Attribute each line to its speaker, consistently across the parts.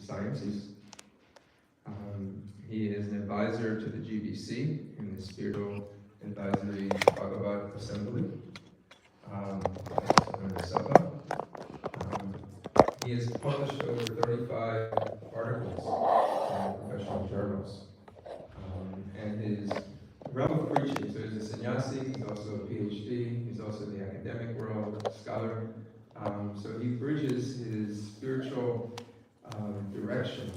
Speaker 1: sciences. He is an advisor to the GBC in the Spiritual Advisory Bhagavad Assembly. He has published over 35 articles in professional journals. And his realm of preaching, so he's a sannyasi, he's also a PhD, he's also in the academic world, scholar. So he bridges his spiritual direction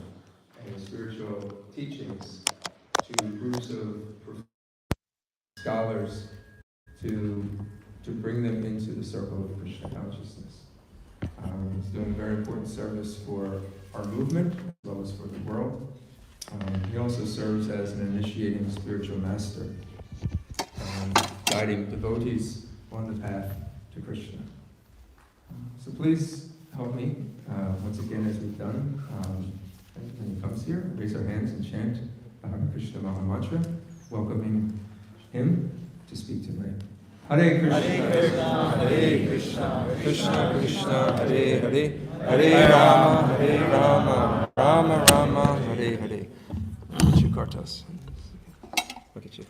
Speaker 1: and his spiritual teachings to groups of scholars to bring them into the circle of Krishna consciousness. He's doing a very important service for our movement as well as for the world. He also serves as an initiating spiritual master, guiding devotees on the path to Krishna. So please help me once again, as we've done. When he comes here, raise our hands and chant the Hare Krishna Maha Mantra, welcoming him to speak tonight. Hare Krishna, Hare Krishna, Krishna Krishna, Hare Hare, Hare Rama, Hare Rama, Rama Rama, Hare Hare. Look at you, Kartas. Look at you.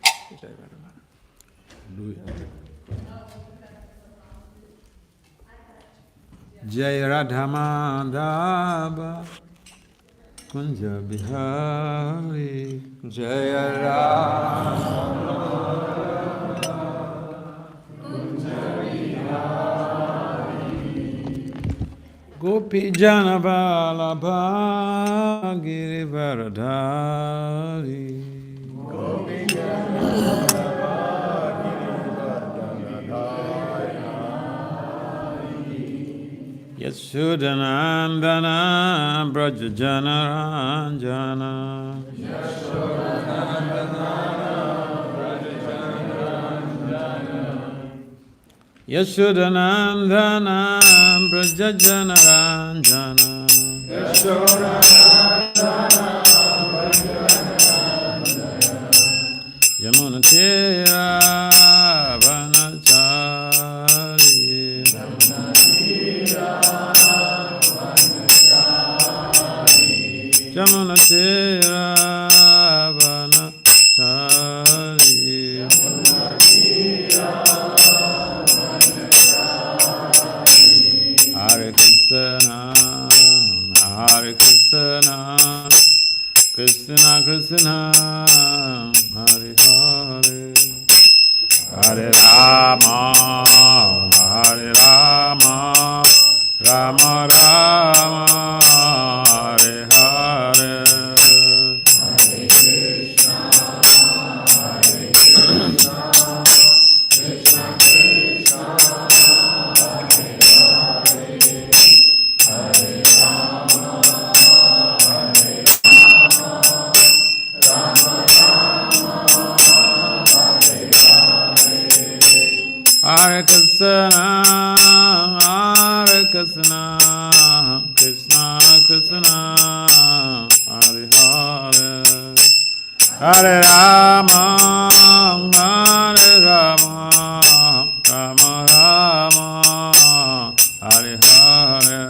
Speaker 2: Jai Radha Madhava Kunja Bihari
Speaker 1: Jaya Rama Kunja Bihari
Speaker 2: Gopi Jana Vallabha Girivaradhari
Speaker 1: Gopi Jana
Speaker 2: Yashodanandana Brajajana Ranjana Yashodanandana Brajajana Ranjana Yamuna Tera Vanachari Jamuna Tera Vanachari Hare Krishna, Hare Krishna, Krishna Krishna, Hare Hare, Hare Rama, Hare Rama, Rama Rama, Hare Hare. Hare Krishna, Hare Krishna, Krishna Krishna, Hare Hare, Hare Rama, Hare Rama, Rama Rama, Hare Hare. Hare Krishna, Hare Krishna, Krishna Krishna, Hare Hare, Hare Rama, Hare Rama, Rama Rama, Hare Hare.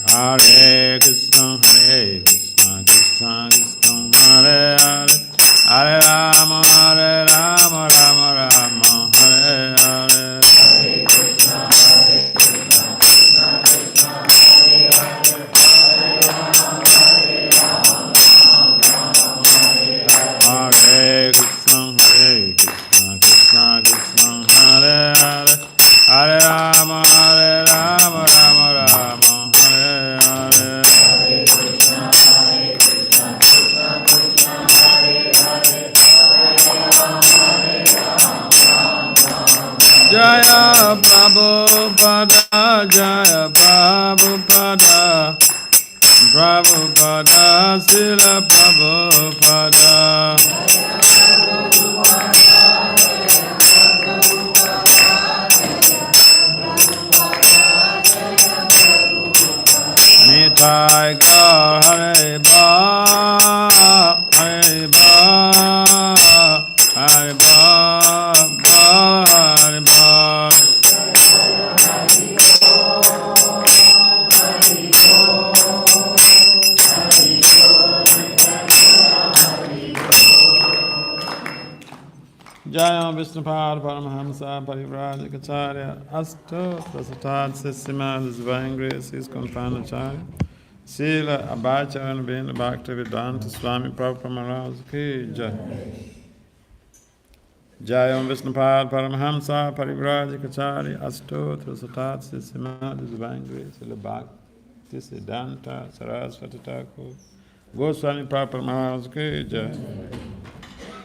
Speaker 2: Hare Krishna, Hare Krishna, Krishna Krishna, Hare Hare, Hare Rama, Hare Rama, Rama Rama, Hare Hare. Hare Krishna, Krishna Krishna, Hare Hare, Hare Rama, Rama Rama, Hare Hare. Hare Krishna, Krishna Krishna, Hare Hare, Hare Rama, Hare Krishna, Krishna Krishna, Hare Hare, Hare Rama, Rama Rama, Hare Hare. Hare Krishna, Krishna Krishna, Hare Hare, Hare Rama, Jaya Prabhupada, Jaya Prabhupada, Prabhupada, Srila Prabhupada. Nitai Gaur Hare Ba, Hare Ba, Hare Ba, Hare Ba. Jaya Vishnupad Paramahamsa Parivrajacharya Asto Prasatad Sisima Divine Grace ISKCON Acharya Sila Abhacharan Bin Bhakti Vedanta Swami Prabhupada Maharaj Ki Jai. Jaya Vishnupad Paramahamsa Parivrajacharya Asto Prasatad Sisima Divine Grace Sila Bhakti Siddhanta Saraswati Thakur Goswami Prabhupada Maharaj Ki Jai.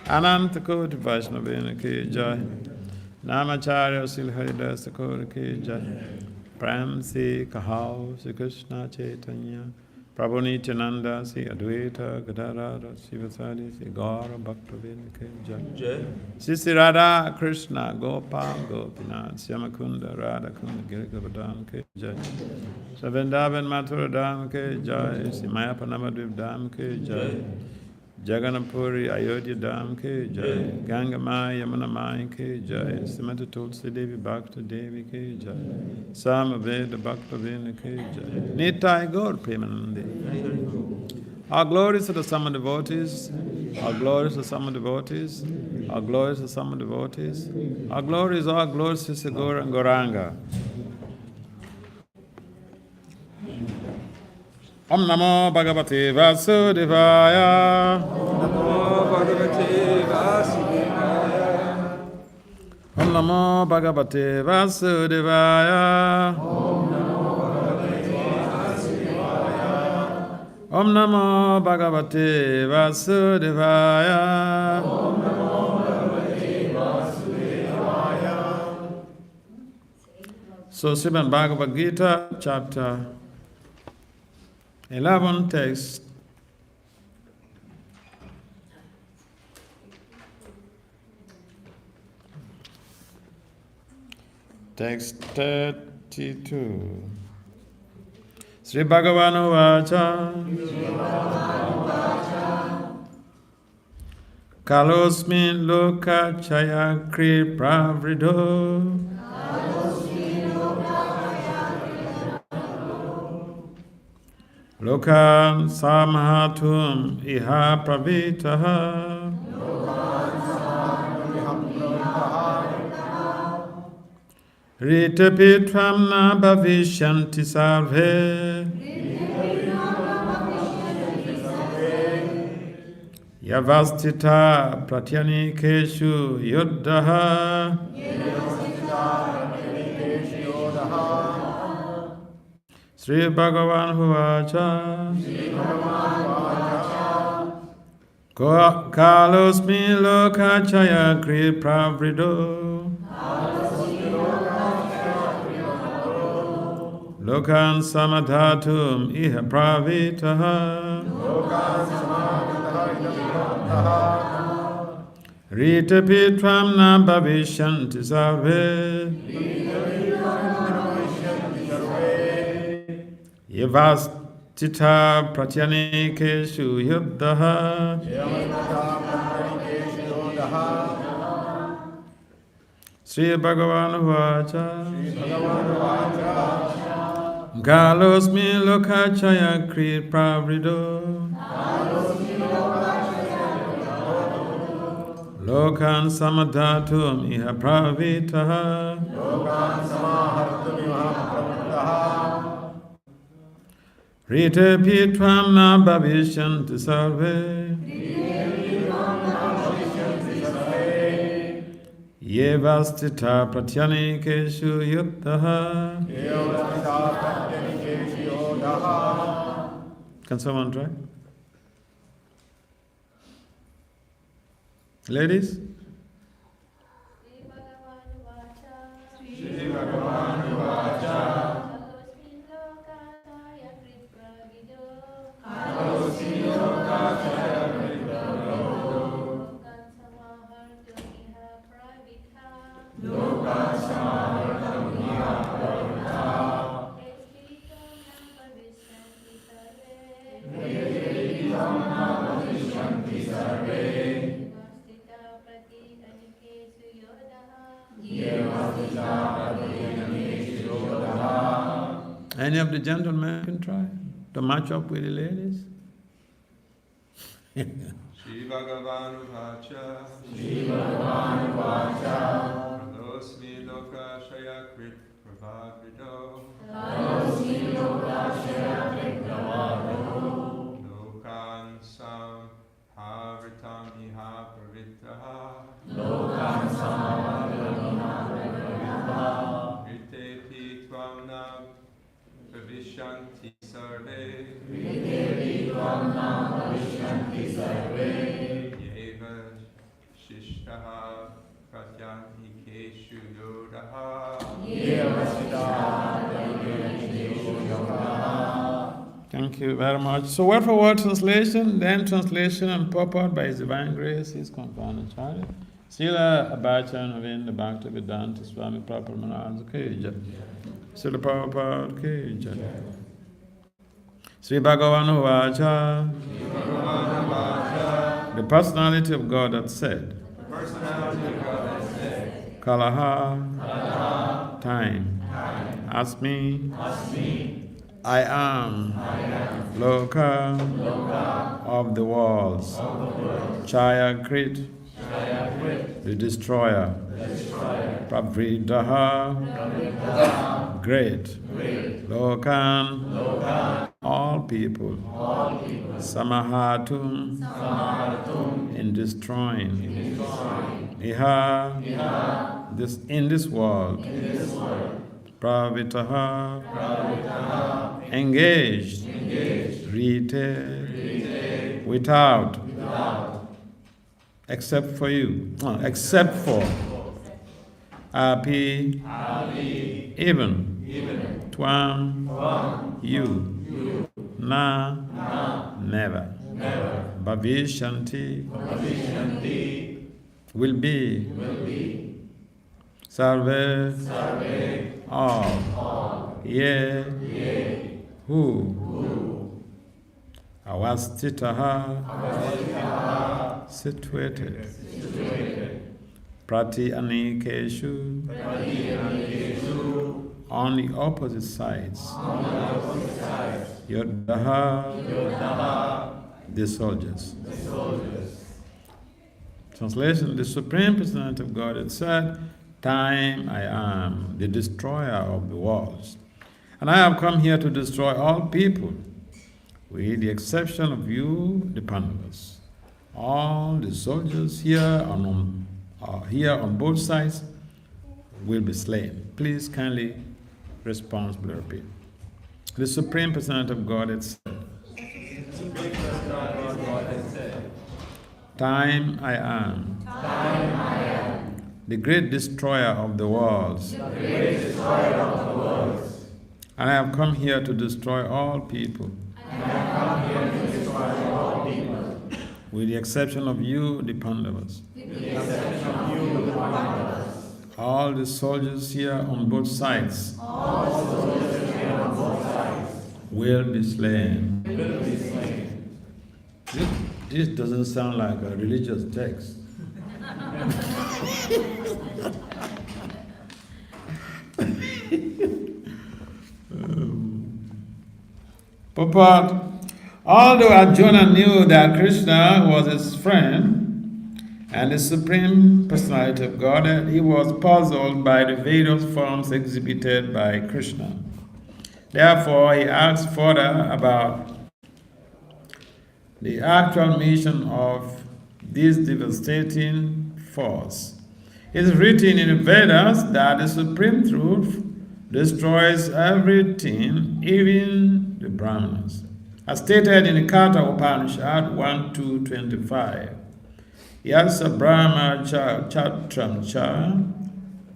Speaker 2: Ananta Koti Vaishnavena Ki Jai. Namacharya Sil Haridas Thakur Ki Jai. Prem Si Kahao Si Krishna Chaitanya Prabhu Nityananda Si Advaita Gadadhara Sivasadi Si Gaura Bhaktivinoda Ki Jai. Sisi Radha Krishna Gopal Gopinath Syamakunda Radha Kunda Girigavardhan Ki Jai. Savindavan Mathura Dham Ki Jai. Si Mayapa Navadvip Dham Ki Jai. Jagannathpuri Ayodhya Dham Ki Jai. Ganga Maya Yamuna Maya Ki Jai. Srimati Tulsi Devi Bhakta Devi Ki Jai. Samaveda Bhakta Vina Ki Jai. Nitai Gaur Premanandi. Our glories to the summer devotees. Our glories to summer devotees. Our glories to summer devotees. Our glories to Sigura and Goranga. Om Namo Bhagavate Vasudevaya.
Speaker 1: Om Namo Bhagavate Vasudevaya.
Speaker 2: Om Namo Bhagavate Vasudevaya. Om Namo Bhagavate Vasudevaya. Om Namo Bhagavate Vasudevaya. So Srimad Bhagavad Gita, chapter 11, text text 32. Sri Bhagavan Uvacha Kalosmin Loka Chaya Kri Pravrido Lokan Samahatum Iha Pravitaha Rita Pitram Na Bhavishanti Sarve Yavastita Pratyanikeshu Yuddhaha Sri Bhagavan Huvacha Kalosmi Loka Chaya Kri Pravrido Lokan Samadhatum Iha Pravitaha Rita Pitram Na Bhavishanti Sarve Yavastita Pratyanikeshu Yuddhaha Sri Bhagavan Huvacha Galosmi Loka Chaya Kri Pravrido Lokan Samadhatum Iha Pravitaha Rita Pitvam Na Bhavishanti Sarve Yevastita Pratyanikeshu Yuddhaha. Can someone try? Ladies? Any of the gentlemen can try to match up with the ladies?
Speaker 1: Shri Bhagavan Vacha. Losmi Loka Shaya Krit Prabhavido. Lokan Sam Havritam Iha Pravitaha. Ritepi Tvam Nam Pravishanti Sarve. Yeva Shishtaha Pratyanti Keshu Yodaha.
Speaker 2: Thank you very much. So word for word translation, then translation and purport by His Divine Grace, His Compound Charity. Srila Abhachan Avinda Bhakti Vedanta Swami Prabhupada Maharaj Ki Jai. Srila Prabhupada Ki Jai. Sri Bhagavan Vacha. The personality of God that said, Kalaha, time, Asmi, I am, Loka, of the worlds, Chaya Krit, the destroyer, Pravridaha, great, Lokan, all people, Samahatum, in destroying, Iha, this in this world, Pravitaha, engaged, Rite, without, except for you, except for, Api, even, Twam, you, Na, never, Bhavishanti, will be, Sarve, all, Ye, who, Avastitaha, situated, Prati Anikeshu, on the opposite sides, Yodaha, the soldiers. Translation: the Supreme Personality of God had said, time I am, the destroyer of the worlds. And I have come here to destroy all people, with the exception of you, the Pandavas. All the soldiers here on both sides will be slain. Please kindly responsibly repeat. The Supreme Personality of God had said, time I am, the great destroyer of the worlds. And I have come here to destroy all people. With the exception of you, the Pandavas. All the soldiers here on both sides will be slain. This doesn't sound like a religious text. Purport: although Arjuna knew that Krishna was his friend and the Supreme Personality of God, he was puzzled by the various forms exhibited by Krishna. Therefore, he asked further about the actual mission of this devastating force. It is written in the Vedas that the Supreme Truth destroys everything, even the Brahmanas. As stated in the Katha Upanishad 1:225, Yasa Brahma cha chatram cha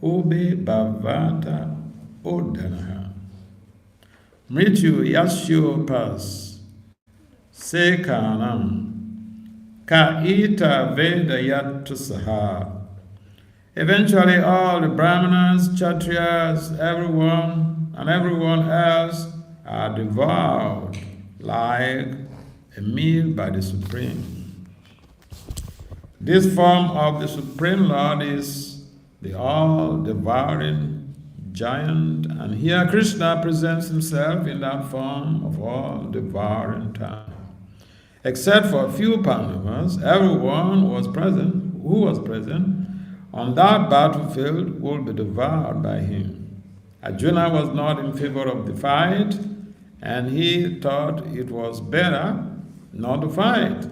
Speaker 2: ube bhavata odanaha mrityu yasyo pas sekanam ka ita veda yatusaha. Eventually all the Brahmanas, Kshatriyas, everyone else are devoured like a meal by the Supreme. This form of the Supreme Lord is the all-devouring giant. And here Krishna presents himself in that form of all-devouring time. Except for a few Pandavas, everyone who was present on that battlefield will be devoured by him. Arjuna was not in favor of the fight, and he thought it was better not to fight.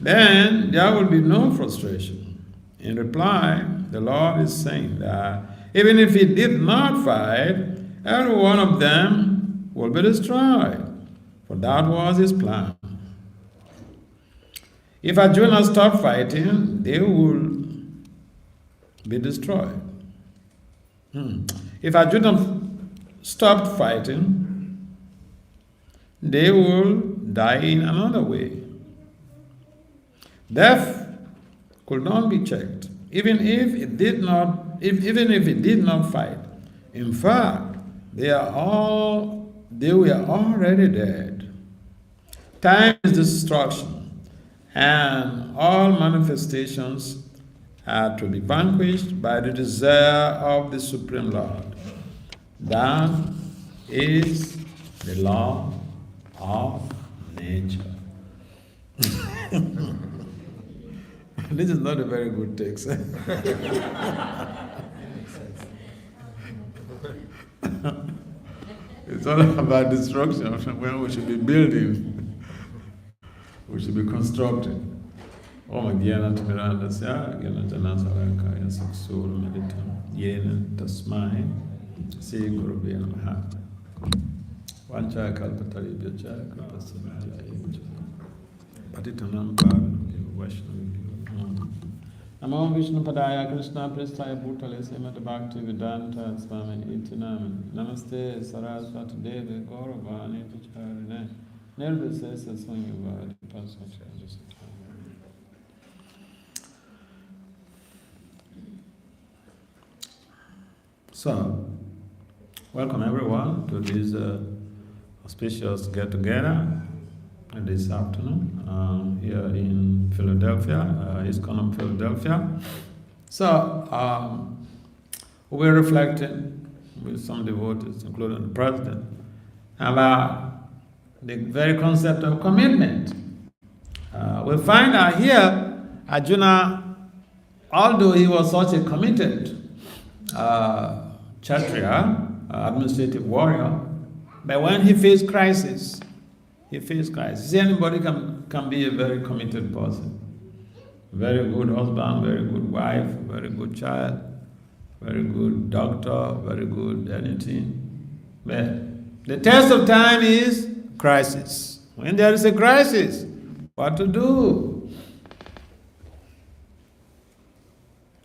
Speaker 2: Then there will be no frustration. In reply, the Lord is saying that even if he did not fight, every one of them will be destroyed, for that was his plan. If Arjuna stopped fighting, they will be destroyed. If Arjuna stopped fighting, they will die in another way. Death could not be checked, even if it did not fight. In fact, they were already dead. Time is destruction, and all manifestations are to be vanquished by the desire of the Supreme Lord. That is the law of nature. This is not a very good text. It's all about destruction when we should be building, we should be constructing. Om Gyana Timirandasya, Gyana Janasaraka, Yasaksur Meditam, Yena Tasmai, Se Gurubhya Namaha. Vancha Kalpatari Byacha, Kalpasamaya, Patitanam Bhavan, Vaishnavi. Namo Vishnu Padaya Krishna Prestaya Bhutale Semata Bhakti Vedanta Swami Itinam. Namaste Saraswati Devi Gauravani Pacharine. Nirvisesa Swami Pasachajasa. So, welcome everyone to this auspicious get-together this afternoon here in Philadelphia, ISKCON of Philadelphia. So, we're reflecting with some devotees, including the president, about the very concept of commitment. We find out here, Arjuna, although he was such a committed Kshatriya, administrative warrior, but when he faced crisis, See, anybody can be a very committed person. Very good husband, very good wife, very good child, very good doctor, very good anything. But the test of time is crisis. When there is a crisis, what to do?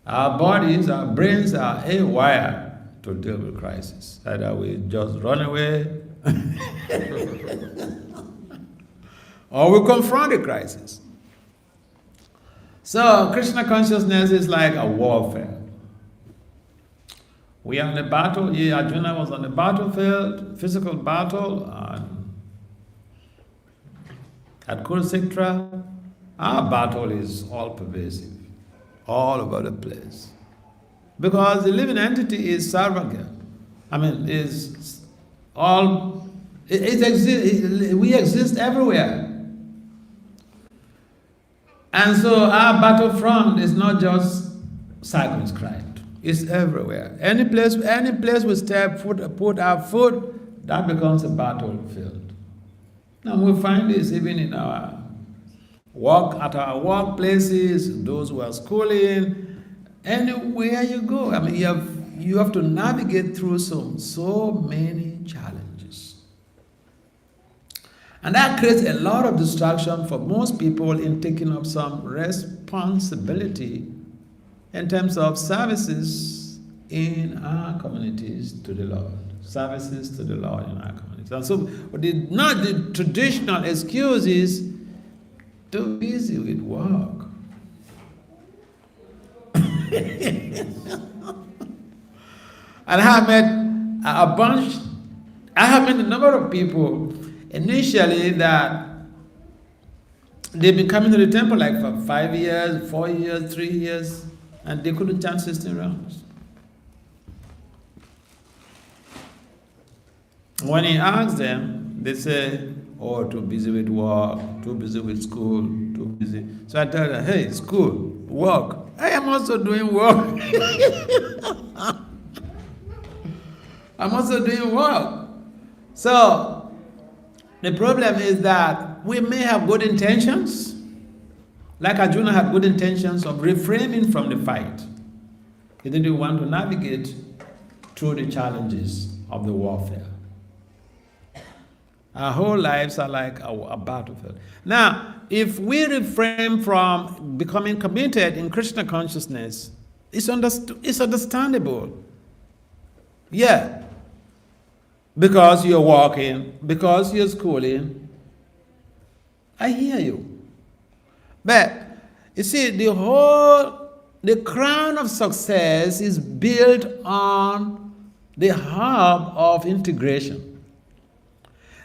Speaker 2: Our bodies, our brains are haywire to deal with crisis. Either we just run away or we confront the crisis. So Krishna consciousness is like a warfare. We are in a battle. Arjuna was on the battlefield, physical battle, at Kurukshetra. Our battle is all pervasive, all over the place. Because the living entity is sarvagya. We exist everywhere. And so our battlefront is not just circumscribed. It's everywhere. Any place we step foot, put our foot, that becomes a battlefield. Now we find this even in our work, at our workplaces, those who are schooling, anywhere you go. You have to navigate through so many challenges. And that creates a lot of distraction for most people in taking up some responsibility in terms of services in our communities to the Lord. Services to the Lord in our communities. And so the traditional excuse is too busy with work. And I have met a number of people initially that they've been coming to the temple like for 5 years, 4 years, 3 years, and they couldn't chant 16 rounds. When he asks them, they say, oh, too busy with work, too busy with school, too busy. So I tell them, hey, school, work. I am also doing work. I'm also doing work. So the problem is that we may have good intentions, like Arjuna had good intentions of refraining from the fight. He didn't want to navigate through the challenges of the warfare. Our whole lives are like a battlefield. Now, if we refrain from becoming committed in Krishna consciousness, it's understandable. Yeah. Because you're walking, because you're schooling. I hear you. But, you see, the crown of success is built on the hub of integration.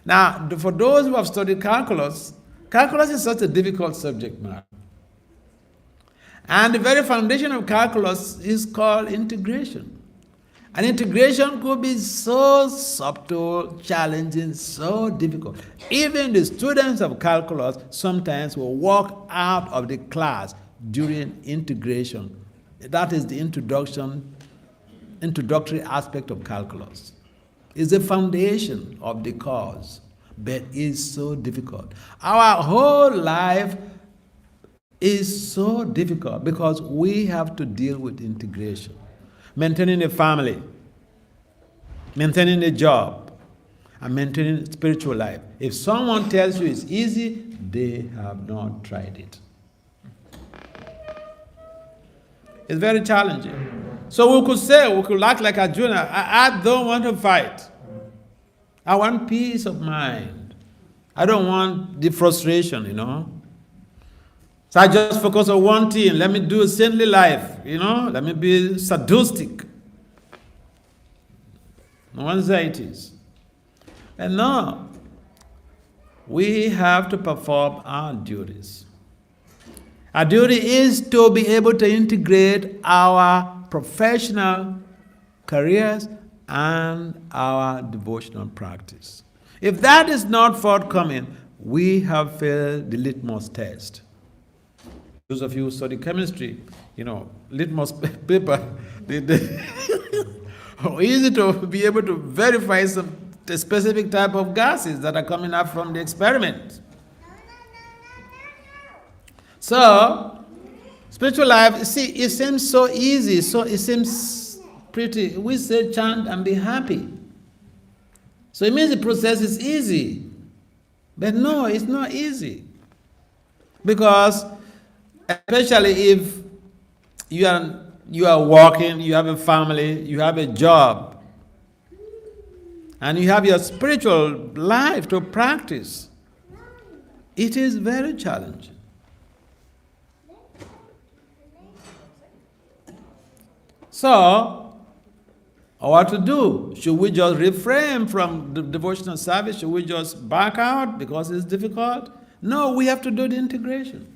Speaker 2: Now, for those who have studied calculus, calculus is such a difficult subject matter. And the very foundation of calculus is called integration. And integration could be so subtle, challenging, so difficult. Even the students of calculus sometimes will walk out of the class during integration. That is the introductory aspect of calculus. It's the foundation of the course, but it's so difficult. Our whole life is so difficult because we have to deal with integration. Maintaining a family, maintaining a job, and maintaining spiritual life. If someone tells you it's easy, they have not tried it. It's very challenging. So we could act like Arjuna. I don't want to fight. I want peace of mind. I don't want the frustration, So I just focus on one thing. Let me do a saintly life, Let me be sadistic. No anxieties. And no, we have to perform our duties. Our duty is to be able to integrate our professional careers and our devotional practice. If that is not forthcoming, we have failed the litmus test. Those of you who study chemistry, litmus paper, easy to be able to verify the specific type of gases that are coming up from the experiment. So, spiritual life, see, it seems so easy, so it seems pretty. We say chant and be happy. So it means the process is easy. But no, it's not easy. Because, especially if you are working, you have a family, you have a job, and you have your spiritual life to practice, it is very challenging. So, what to do? Should we just refrain from the devotional service? Should we just back out because it's difficult? No, we have to do the integration.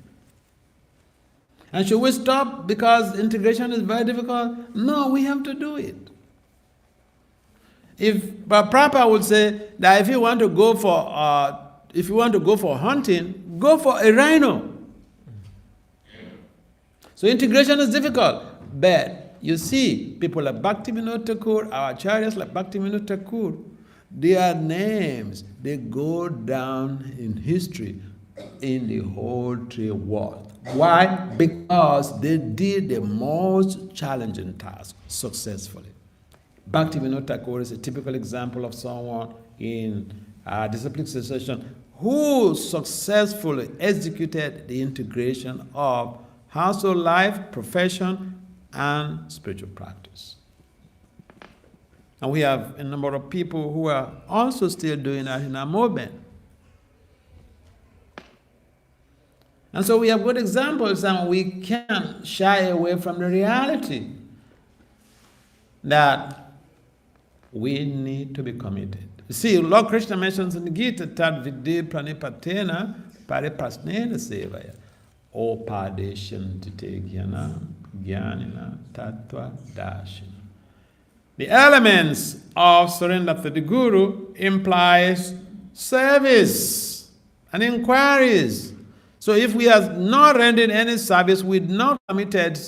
Speaker 2: And should we stop because integration is very difficult? No, we have to do it. But Prabhupada would say that if you want to go for hunting, go for a rhino. So integration is difficult, but you see, people like Bhakti Vinod Thakur, our acharyas like Bhakti Vinod Thakur, their names, they go down in history in the whole tree world. Why? Because they did the most challenging task successfully. Bhakti Vinod Thakur is a typical example of someone in disciplic succession who successfully executed the integration of household life, profession, and spiritual practice. And we have a number of people who are also still doing that in our movement. And so we have good examples, and we can't shy away from the reality that we need to be committed. You see, Lord Krishna mentions in the Gita, Tad Vidhi Pranipatena Paripasnena Sevaya. O Padeshan Tite Jnana Jnanina Tattva Dashina. The elements of surrender to the Guru implies service and inquiries. So if we are not rendering any service, we're not committed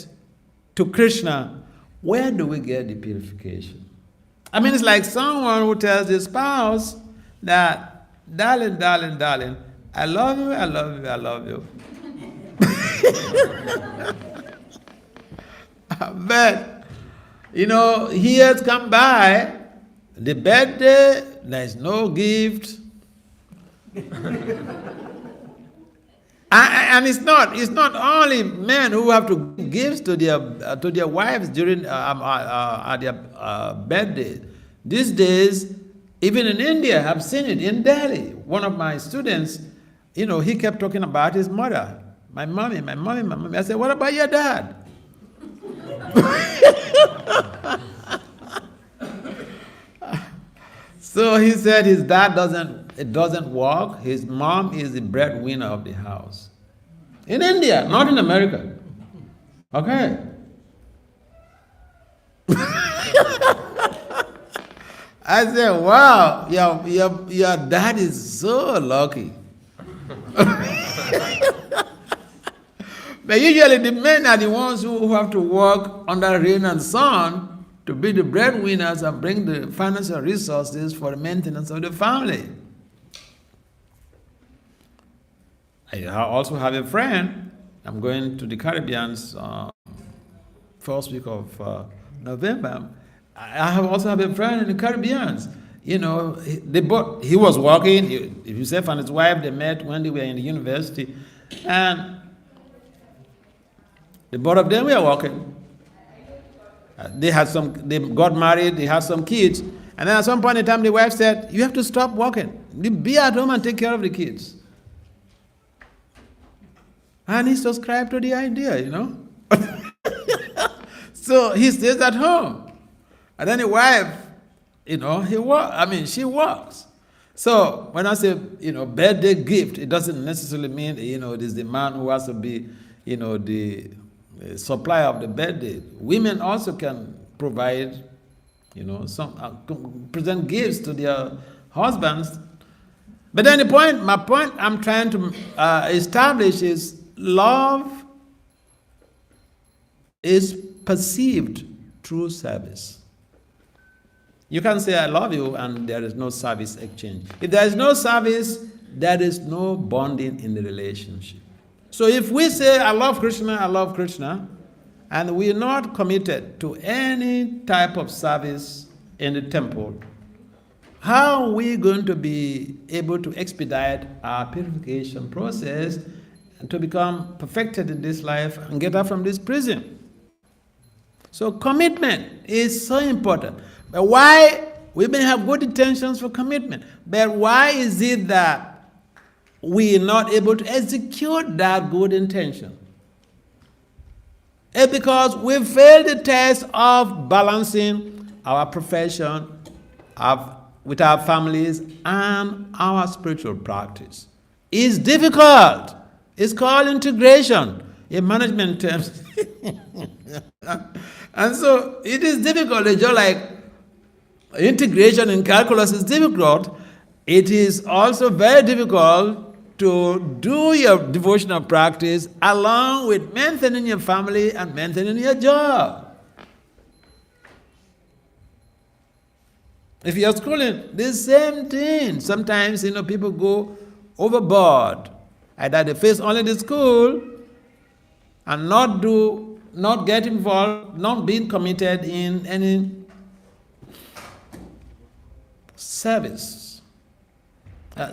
Speaker 2: to Krishna, where do we get the purification? I mean, it's like someone who tells his spouse that, darling, darling, darling, I love you, I love you, I love you. But, years come by, the birthday, there's no gift. And it's not only men who have to give gifts to their wives during at their birthday. These days, even in India, I've seen it in Delhi. One of my students, he kept talking about his mother, my mommy, my mommy, my mommy. I said, what about your dad? So he said his dad doesn't work. His mom is the breadwinner of the house. In India, not in America. Okay. I said, wow, your dad is so lucky. But usually the men are the ones who have to work under rain and sun to be the breadwinners and bring the financial resources for the maintenance of the family. I also have a friend. I'm going to the Caribbean first week of November. I also have a friend in the Caribbean. He was working. Himself and his wife, they met when they were in the university, and the both of them were working. They got married. They had some kids, and then at some point in time, the wife said, "You have to stop working. Be at home and take care of the kids." And he subscribed to the idea, So he stays at home. And then the wife, she works. So when I say, birthday gift, it doesn't necessarily mean, it is the man who has to be, the supplier of the birthday. Women also can provide, present gifts to their husbands. But then my point I'm trying to establish is love is perceived through service. You can say, I love you, and there is no service exchange. If there is no service, there is no bonding in the relationship. So if we say, I love Krishna, and we are not committed to any type of service in the temple, how are we going to be able to expedite our purification process and to become perfected in this life and get out from this prison? So commitment is so important. But why? We may have good intentions for commitment, but why is it that we are not able to execute that good intention? It's because we failed the test of balancing our profession with our families and our spiritual practice. It's difficult. It's called integration in management terms. And so it is difficult. It's just like integration in calculus is difficult. It is also very difficult to do your devotional practice along with maintaining your family and maintaining your job. If you're schooling, the same thing. Sometimes, people go overboard. Either they face only the school and not get involved, not being committed in any service.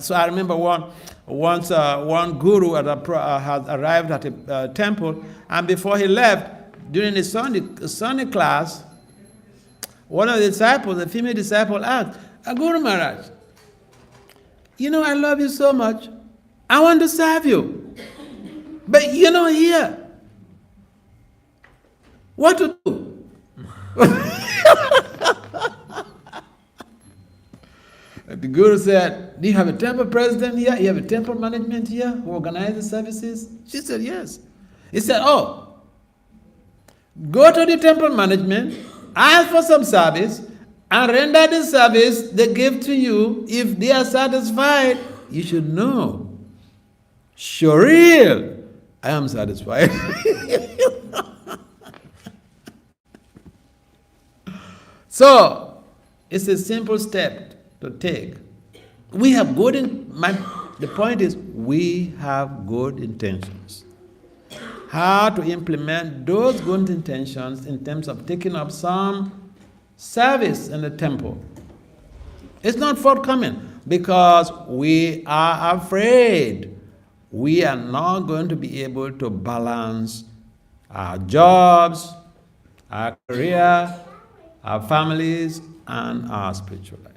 Speaker 2: So I remember once one guru had arrived at a temple, and before he left, during the Sunday class, one of the disciples, a female disciple, asked, Guru Maharaj, I love you so much. I want to serve you. But you're not here. What to do? The Guru said, do you have a temple president here? You have a temple management here who organize the services? She said, yes. He said, go to the temple management ask for some service and render the service they give to you. If they are satisfied, you should know. Sure, real, I am satisfied. So, it's a simple step to take. We have the point is, we have good intentions. How to implement those good intentions in terms of taking up some service in the temple. It's not forthcoming because we are afraid we are not going to be able to balance our jobs, our career, our families, and our spiritual life.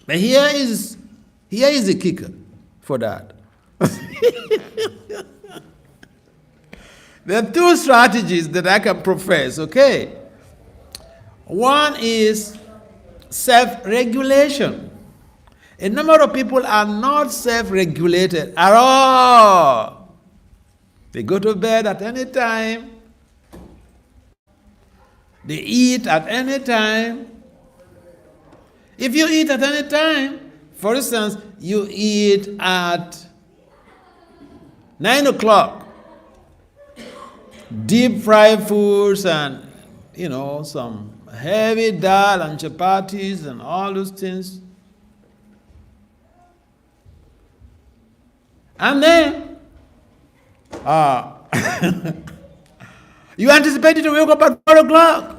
Speaker 2: But here is the kicker for that. There are two strategies that I can profess, okay? One is self-regulation. A number of people are not self-regulated at all. They go to bed at any time. They eat at any time. If you eat at any time, for instance, you eat at 9 o'clock, deep fried foods and, some heavy dal and chapatis and all those things. And then, you anticipated to wake up at 4 o'clock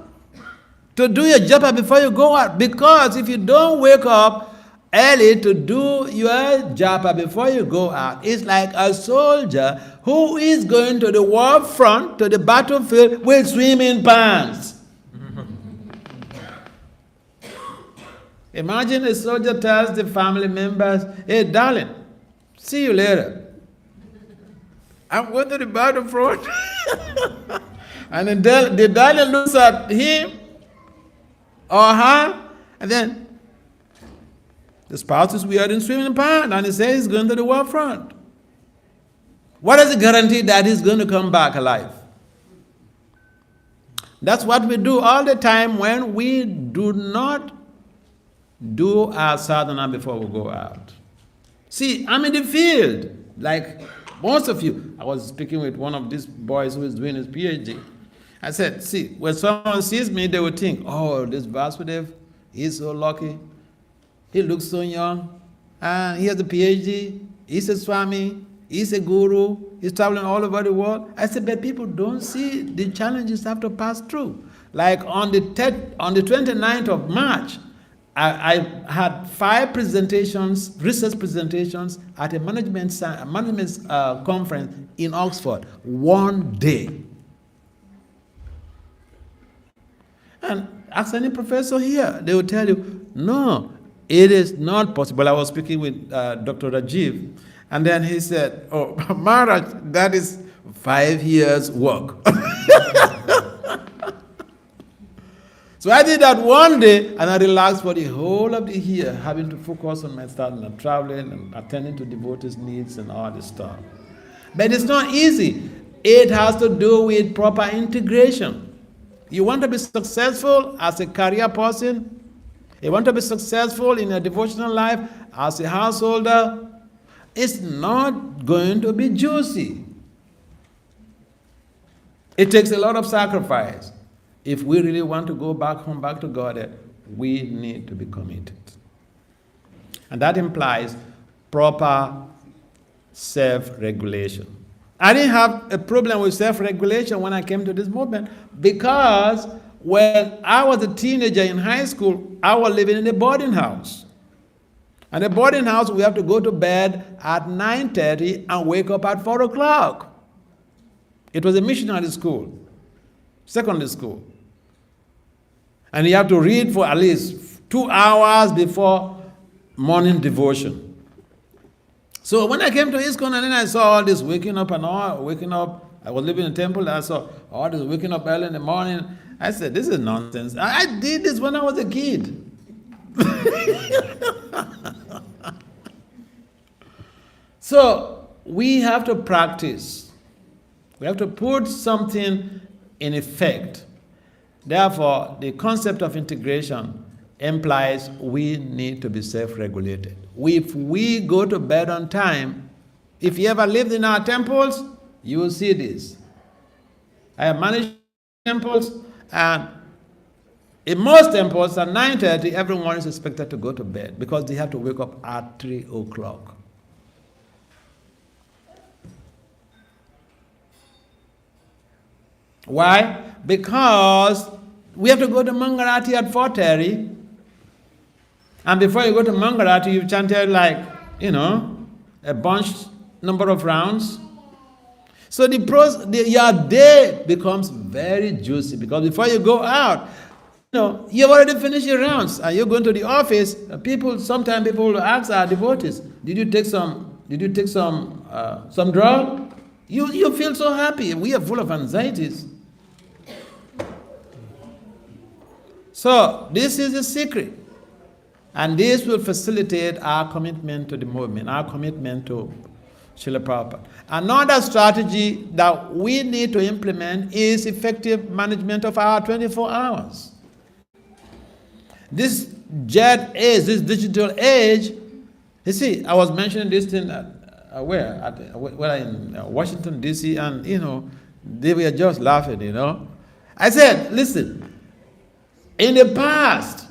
Speaker 2: to do your japa before you go out. Because if you don't wake up early to do your japa before you go out, it's like a soldier who is going to the war front, to the battlefield with swimming pants. Imagine a soldier tells the family members, "Hey, darling, see you later. I'm going to the battlefront." And then the darling looks at him or her, and then the spouse is wearing swimming pants, and he says he's going to the war front. What is the guarantee that he's going to come back alive? That's what we do all the time when we do not do our sadhana before we go out. See, I'm in the field, like most of you. I was speaking with one of these boys who is doing his PhD. I said, see, when someone sees me, they will think, oh, this Vasudev, he's so lucky. He looks so young, and he has a PhD, he's a Swami, he's a guru, he's traveling all over the world. I said, but people don't see the challenges have to pass through. Like on the 29th of March, I had 5 presentations, research presentations at a management conference in Oxford, one day. And ask any professor here, they will tell you, no, it is not possible. I was speaking with Dr. Rajiv, and then he said, oh, Maharaj, that is 5 years' work. So I did that one day, and I relaxed for the whole of the year, having to focus on my sadhana, traveling and attending to devotees' needs and all this stuff. But it's not easy. It has to do with proper integration. You want to be successful as a career person? You want to be successful in your devotional life as a householder? It's not going to be juicy. It takes a lot of sacrifice. If we really want to go back home, back to God, we need to be committed. And that implies proper self-regulation. I didn't have a problem with self-regulation when I came to this movement because when I was a teenager in high school, I was living in a boarding house. And a boarding house, we have to go to bed at 9:30 and wake up at 4 o'clock. It was a missionary school, secondary school. And you have to read for at least 2 hours before morning devotion. So when I came to ISKCON and then I saw all this waking up, I was living in a temple, and I saw all this waking up early in the morning. I said, this is nonsense. I did this when I was a kid. So we have to practice. We have to put something in effect Therefore, the concept of integration implies we need to be self-regulated. If we go to bed on time, if you ever lived in our temples, you will see this. I have managed temples, and in most temples at 9:30, everyone is expected to go to bed because they have to wake up at 3 o'clock. Why? Because we have to go to Mangalati at 4:30, and before you go to Mangalati, you've chanted a bunch number of rounds. So your day becomes very juicy because before you go out, you've already finished your rounds and you're going to the office. Sometimes people will ask our devotees, did you take some drug? You feel so happy. We are full of anxieties. So this is the secret. And this will facilitate our commitment to the movement, our commitment to Srila Prabhupada. Another strategy that we need to implement is effective management of our 24 hours. This jet age, this digital age, you see, I was mentioning this thing in Washington, D.C., and, they were just laughing, I said, listen, in the past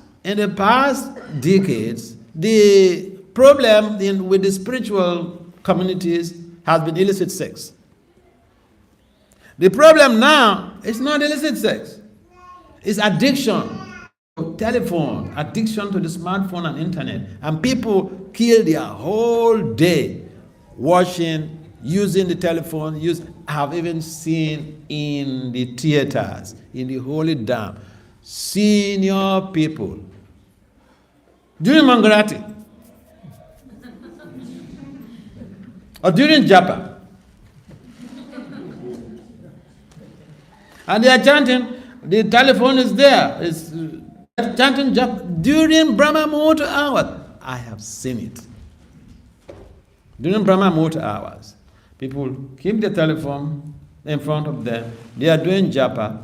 Speaker 2: decades, the problem with the spiritual communities has been illicit sex. The problem now is not illicit sex. It's addiction to telephone, addiction to the smartphone and internet. And people kill their whole day watching, using the telephone. I have even seen in the theaters, in the Holy Dam, senior people during Mangalati or during Japa, and they are chanting. The telephone is there. It's chanting Japa during Brahma Muhurta hours. I have seen it. During Brahma Muhurta hours, people keep the telephone in front of them. They are doing Japa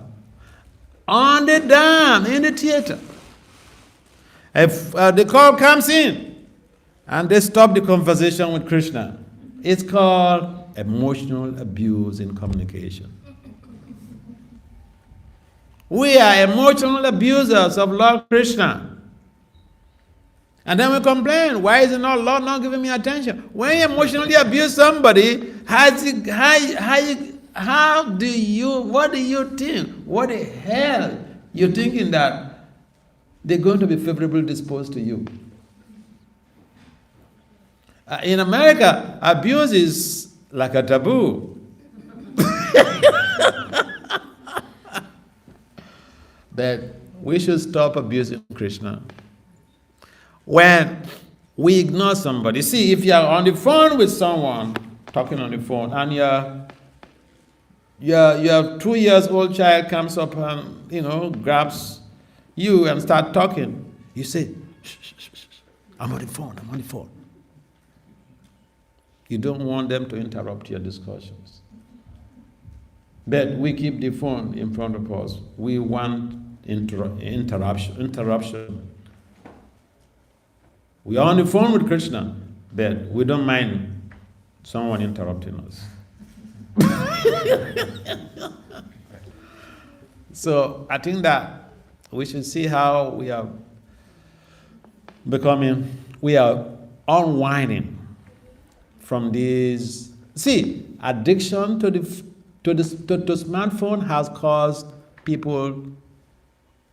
Speaker 2: on the dam, in the theater. If the call comes in and they stop the conversation with Krishna, it's called emotional abuse in communication. We are emotional abusers of Lord Krishna. And then we complain, why is Lord not giving me attention? When you emotionally abuse somebody, what do you think? What the hell you're thinking that they're going to be favorably disposed to you? In America, abuse is like a taboo. But we should stop abusing Krishna. When we ignore somebody, see, if you're on the phone with someone, talking on the phone, and your 2 years old child comes up and grabs you and start talking, you say, shh, shh, shh, shh. I'm on the phone. You don't want them to interrupt your discussions. But we keep the phone in front of us. We want interruption. We are on the phone with Krishna, but we don't mind someone interrupting us. So I think that we should see how we are unwinding from these. See, addiction to smartphone has caused people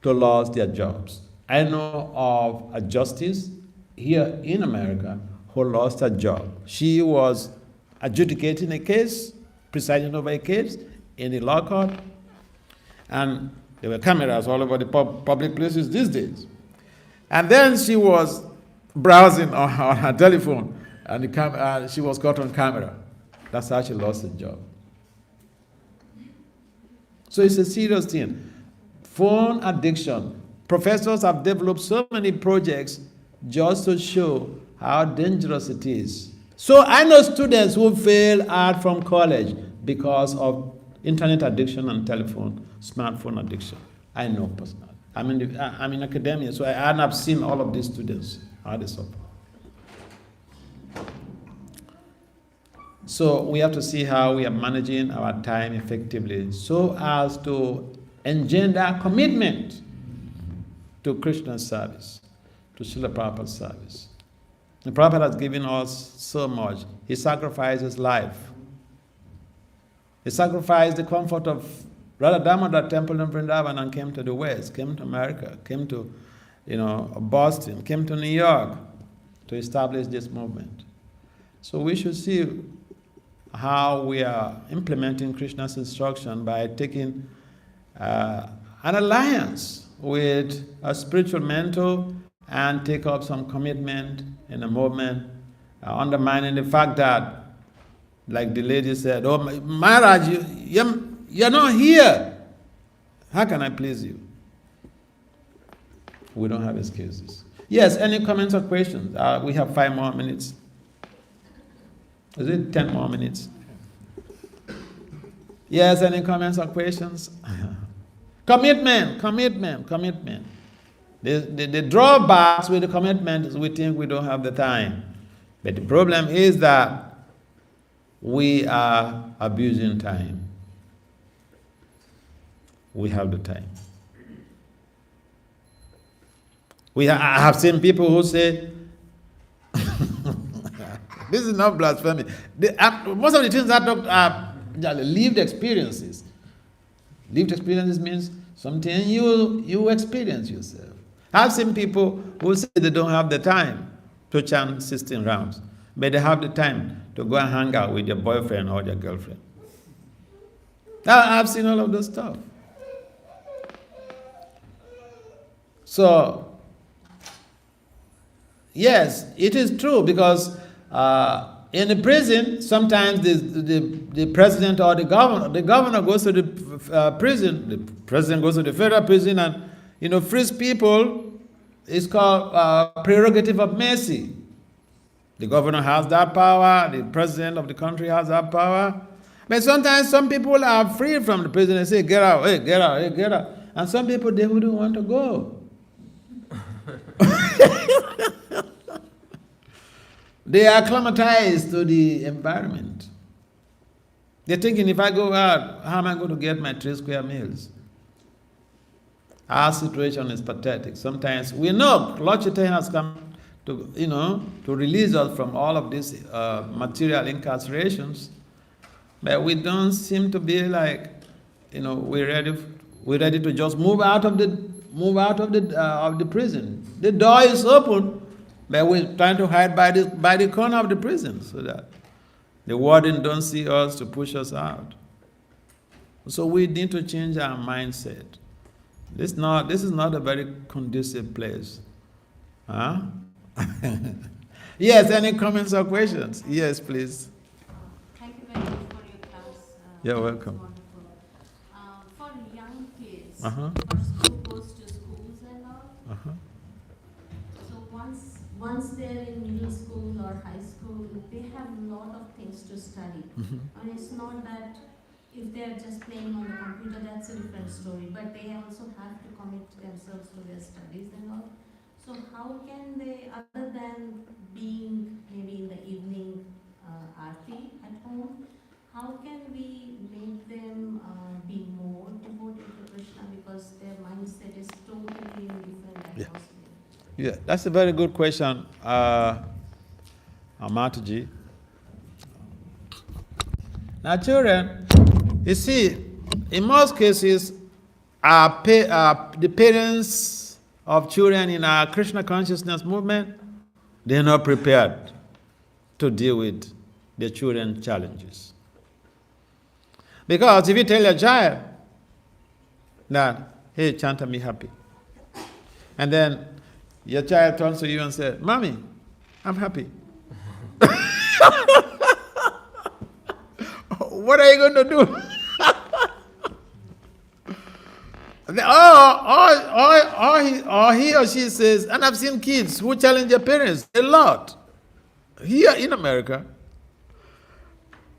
Speaker 2: to lose their jobs. I know of a justice here in America who lost her job. She was adjudicating a case, presiding over a case in the law court, and there were cameras all over the public places these days. And then she was browsing on her telephone, and she was caught on camera. That's how she lost her job. So it's a serious thing. Phone addiction. Professors have developed so many projects just to show how dangerous it is. So I know students who fail out from college because of internet addiction and smartphone addiction. I know personally. I'm in academia, so I have seen all of these students, how they suffer. So we have to see how we are managing our time effectively so as to engender commitment to Krishna service, to Srila Prabhupada's service. The Prabhupada has given us so much. He sacrificed his life. He sacrificed the comfort of Radha Damodar temple in Vrindavan and came to the West, came to America, came to Boston, came to New York to establish this movement. So we should see how we are implementing Krishna's instruction by taking an alliance with a spiritual mentor and take up some commitment in the movement, undermining the fact that, like the lady said, "Oh, Maharaj, you're not here. How can I please you?" We don't have excuses. Yes, any comments or questions? We have 5 more minutes. Is it 10 more minutes? Yes, any comments or questions? Commitment. The drawbacks with the commitment is we think we don't have the time. But the problem is that we are abusing time. We have the time. I have seen people who say, this is not blasphemy. Most of the things I talk are lived experiences. Lived experiences means something you experience yourself. I've seen people who say they don't have the time to chant 16 rounds, but they have the time to go and hang out with their boyfriend or their girlfriend. Now, I've seen all of those stuff. So, yes, it is true because in the prison, sometimes the president or the governor goes to the prison, the president goes to the federal prison and frees people. It's called prerogative of mercy. The governor has that power, the president of the country has that power. But sometimes some people are free from the prison and say, "Get out, hey, get out, hey, get out." And some people, they wouldn't want to go. They are acclimatized to the environment. They're thinking, if I go out, how am I going to get my 3 square meals? Our situation is pathetic. Sometimes we know Lord Chaitanya has come to, to release us from all of these material incarcerations, but we don't seem to be like, we're ready to just move out of the prison. The door is open, but we're trying to hide by the corner of the prison so that the warden don't see us to push us out. So we need to change our mindset. This is not a very conducive place. Huh? Yes, any comments or questions? Yes, please.
Speaker 3: Thank you very much for your class.
Speaker 2: You're welcome.
Speaker 3: Wonderful. For young kids,
Speaker 2: Uh-huh.
Speaker 3: who goes to schools and all,
Speaker 2: Uh-huh.
Speaker 3: so once they're in middle school or high school, they have a lot of things to study.
Speaker 2: Mhm.
Speaker 3: And it's not that if they're just playing on the computer, that's a different story. But they also have to commit themselves to their studies and all. So how can they, other than being maybe in the evening aarti at home, how can we make them be more devoted to Krishna because their mindset is totally in different atmosphere?
Speaker 2: Yeah, that's a very good question, Amataji. Now, children, you see, in most cases, the parents of children in our Krishna consciousness movement, they're not prepared to deal with their children's challenges. Because if you tell your child that, "Hey, chant me happy," and then your child turns to you and says, "Mommy, I'm happy." What are you going to do? Or he or she says, and I've seen kids who challenge their parents a lot here in America.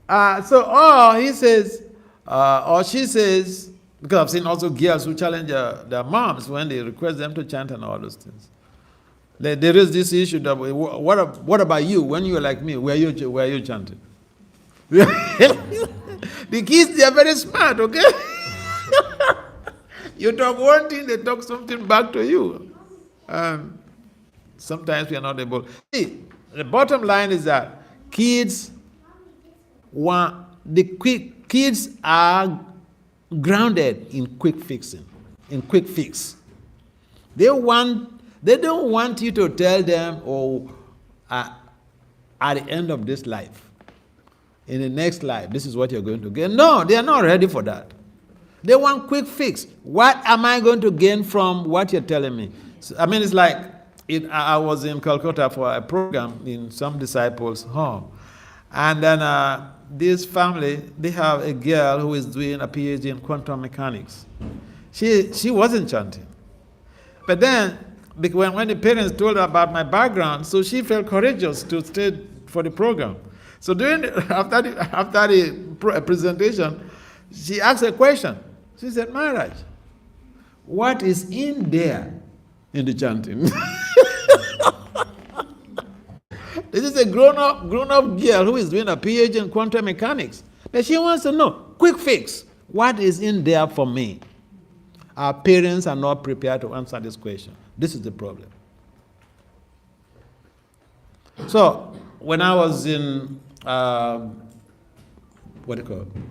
Speaker 2: Or he says, or she says, Because I've seen also girls who challenge their moms when they request them to chant and all those things. There is this issue that, what about you? When you were like me, were you chanting? The kids, they are very smart, okay? You talk one thing, they talk something back to you. Sometimes we are not able. See, the bottom line is that kids are grounded in quick fixing, in quick fix. They don't want you to tell them, at the end of this life, in the next life, this is what you're going to get. No, they are not ready for that. They want quick fix. What am I going to gain from what you're telling me? So, I mean, it's like, I was in Calcutta for a program in some disciples' home. And then this family, they have a girl who is doing a PhD in quantum mechanics. She wasn't chanting. But then, when the parents told her about my background, so she felt courageous to stay for the program. So after the presentation, she asked a question. She said, Maharaj, what is in there in the chanting? This is a grown-up girl who is doing a PhD in quantum mechanics. But she wants to know, quick fix, what is in there for me? Our parents are not prepared to answer this question. This is the problem. So, when I was in,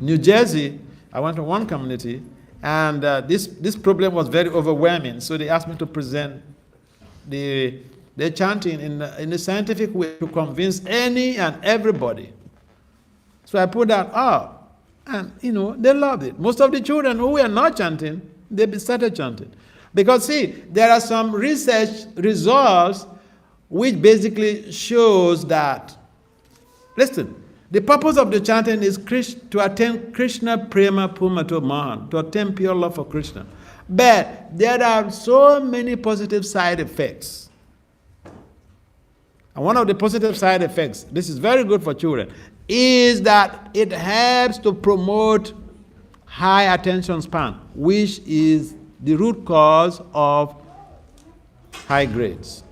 Speaker 2: New Jersey, I went to one community, and this problem was very overwhelming. So they asked me to present the chanting in a scientific way to convince any and everybody. So I put that up, and they loved it. Most of the children who were not chanting, they started chanting. Because see, there are some research results which basically shows that, listen, the purpose of the chanting is to attain Krishna Prema Pumato Mahan, to attain pure love for Krishna. But there are so many positive side effects. And one of the positive side effects, this is very good for children, is that it helps to promote high attention span, which is the root cause of high grades.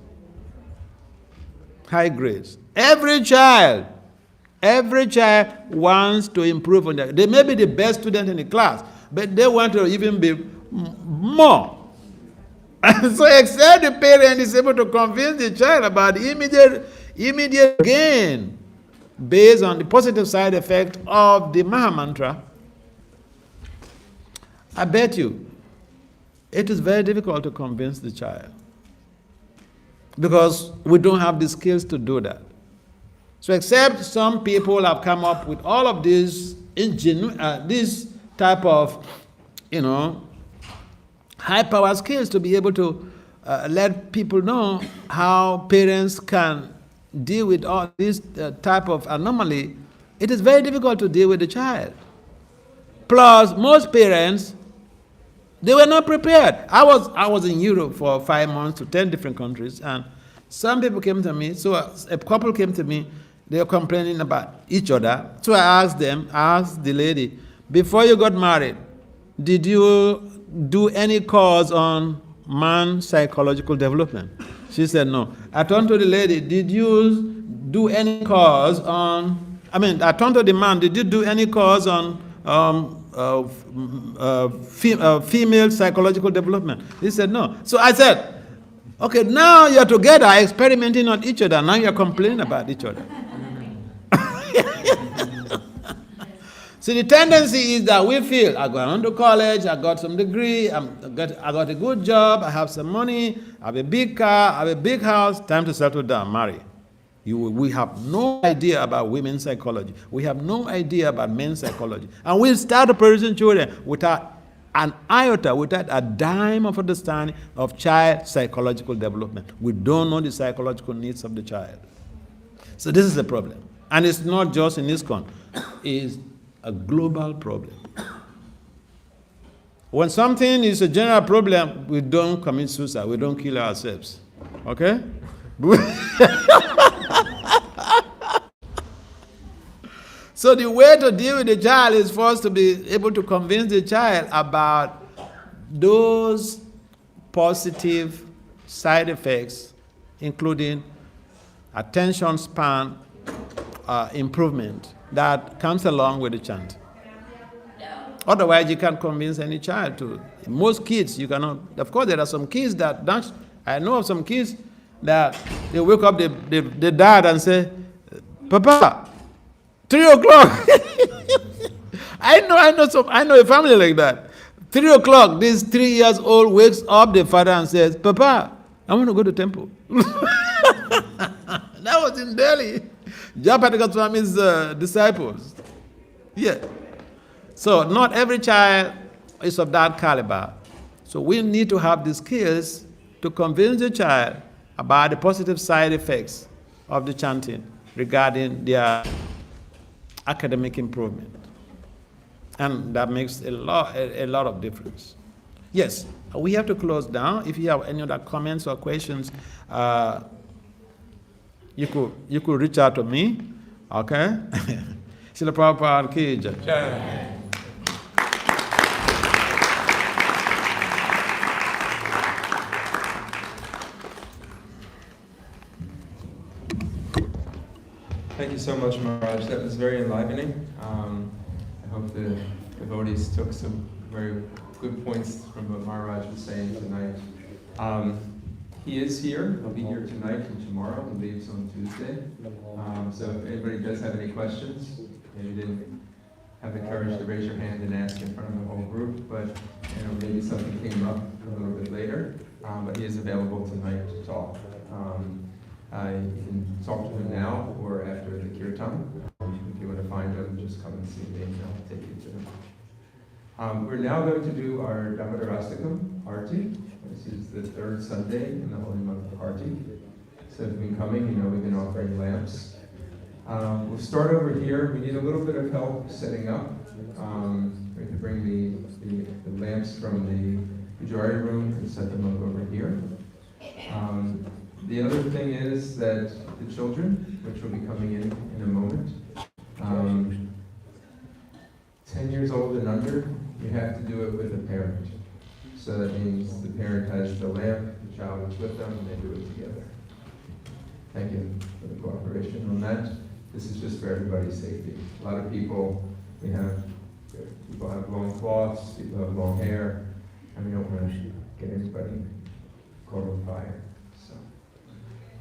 Speaker 2: High grades. Every child wants to improve on that. They may be the best student in the class, but they want to even be more. And so except the parent is able to convince the child about the immediate gain based on the positive side effect of the Maha Mantra, I bet you it is very difficult to convince the child because we don't have the skills to do that. So except some people have come up with all of this type of, high-power skills to be able to let people know how parents can deal with all this type of anomaly, it is very difficult to deal with the child. Plus, most parents, they were not prepared. I was in Europe for 5 months to 10 different countries, and some people came to me, so a couple came to me, they were complaining about each other. So I asked the lady, before you got married, did you do any course on man psychological development? She said no. I turned to the lady, did you do any course on, I turned to the man, did you do any course on female psychological development? He said no. So I said, okay, now you're together experimenting on each other, now you're complaining about each other. See, the tendency is that we feel, I went to college, I got some degree, I got a good job, I have some money, I have a big car, I have a big house, time to settle down, marry. We have no idea about women's psychology. We have no idea about men's psychology. And we start producing children without an iota, without a dime of understanding of child psychological development. We don't know the psychological needs of the child. So this is the problem. And it's not just in ISKCON. It's a global problem. When something is a general problem, we don't commit suicide. We don't kill ourselves. Okay? So the way to deal with the child is for us to be able to convince the child about those positive side effects, including attention span improvement that comes along with the chant. Otherwise, you can't convince any child to. Most kids, you cannot. Of course, there are some kids that don't. I know of some kids that they wake up, they dad and say, "Papa, 3 o'clock." I know a family like that. 3 o'clock, this 3 years old wakes up the father and says, "Papa, I want to go to temple." That was in Delhi. Japatika Swami's disciples. Yeah. So not every child is of that caliber. So we need to have the skills to convince the child about the positive side effects of the chanting regarding their academic improvement. And that makes a lot of difference. Yes, we have to close down. If you have any other comments or questions, you could reach out to me. Okay? Srila Prabhupada ki jai.
Speaker 1: Thank you so much, Maharaj. That was very enlivening. I hope the devotees took some very good points from what Maharaj was saying tonight. He is here. He'll be here tonight and tomorrow. He leaves on Tuesday. So if anybody does have any questions, and you didn't have the courage to raise your hand and ask in front of the whole group, but maybe something came up a little bit later. But he is available tonight to talk. You can talk to him now or after the kirtan. If you want to find him, just come and see me and I'll take you to him. We're now going to do our Damodarastakam Arti. This is the third Sunday in the holy month of Arti. So if you've been coming, we've been offering lamps. We'll start over here. We need a little bit of help setting up. We have to bring the lamps from the Pujari room and set them up over here. The other thing is that the children, which will be coming in a moment, 10 years old and under, you have to do it with a parent. So that means the parent has the lamp, the child is with them, and they do it together. Thank you for the cooperation on that. This is just for everybody's safety. A lot of people have long cloths, people have long hair, and we don't want to get anybody caught on fire.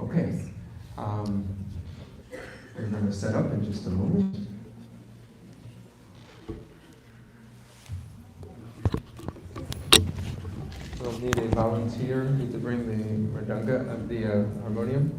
Speaker 1: Okay, we're going to set up in just a moment. We'll need a volunteer to bring the mridanga of the harmonium.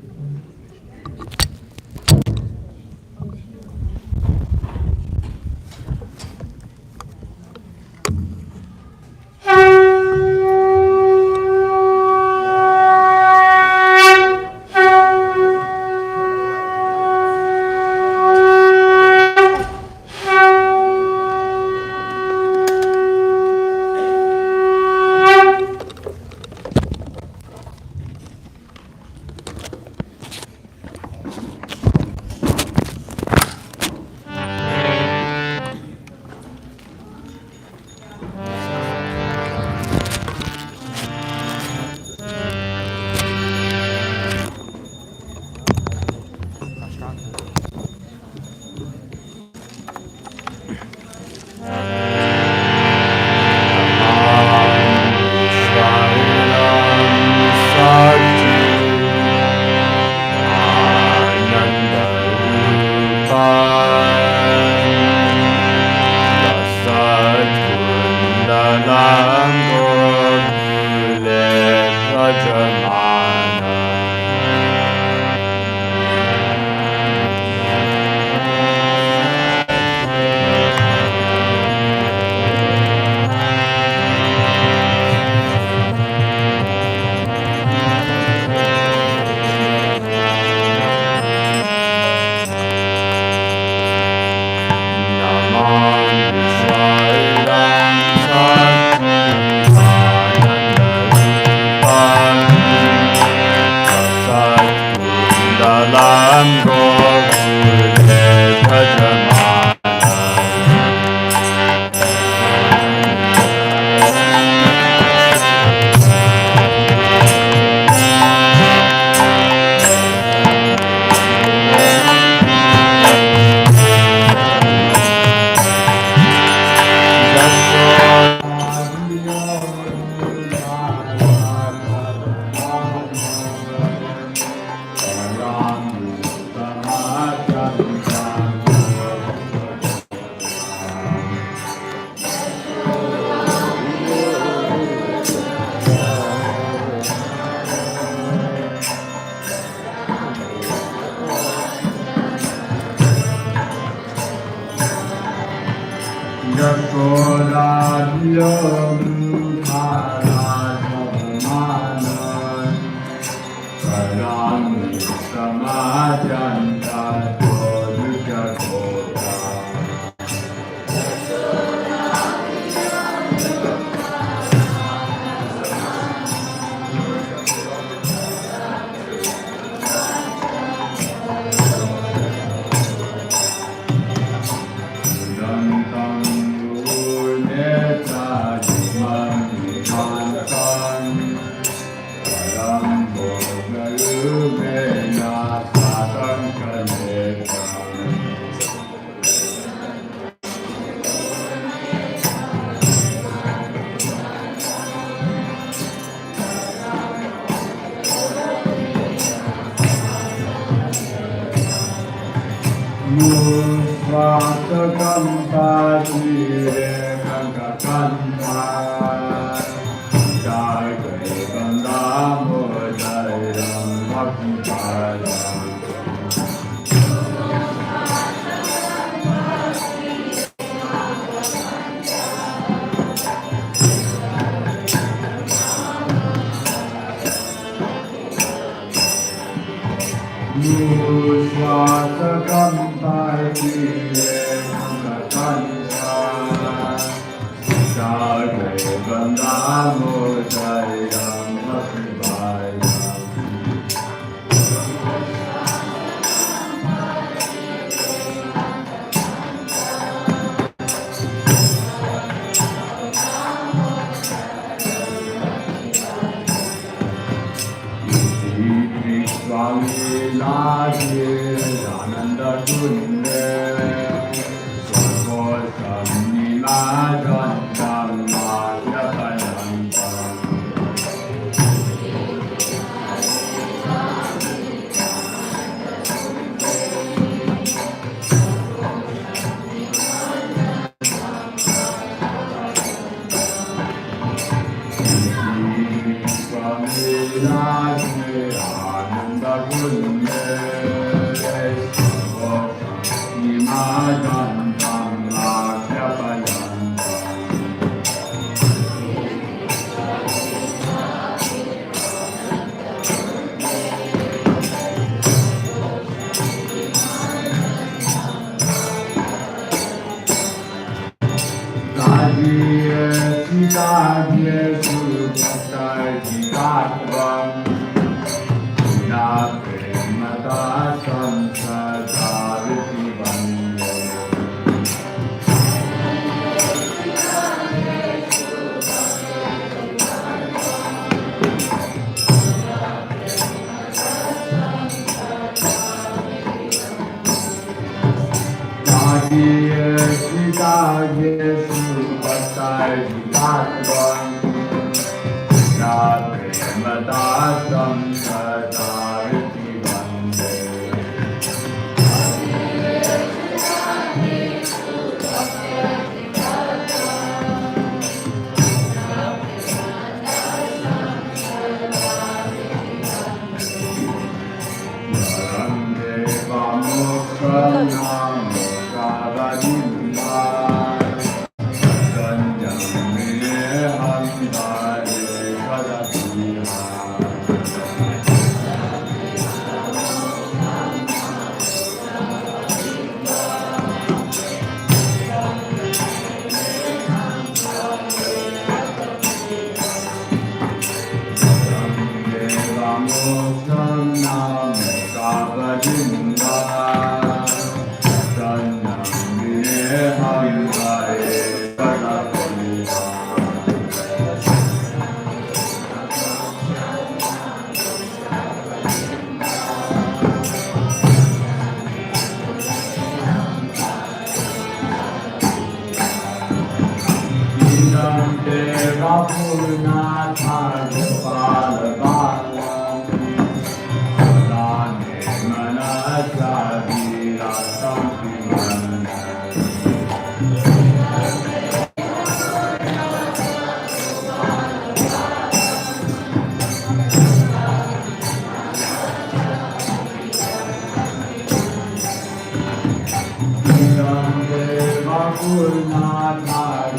Speaker 4: Salam Gopule Bhajama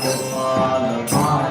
Speaker 2: Gopal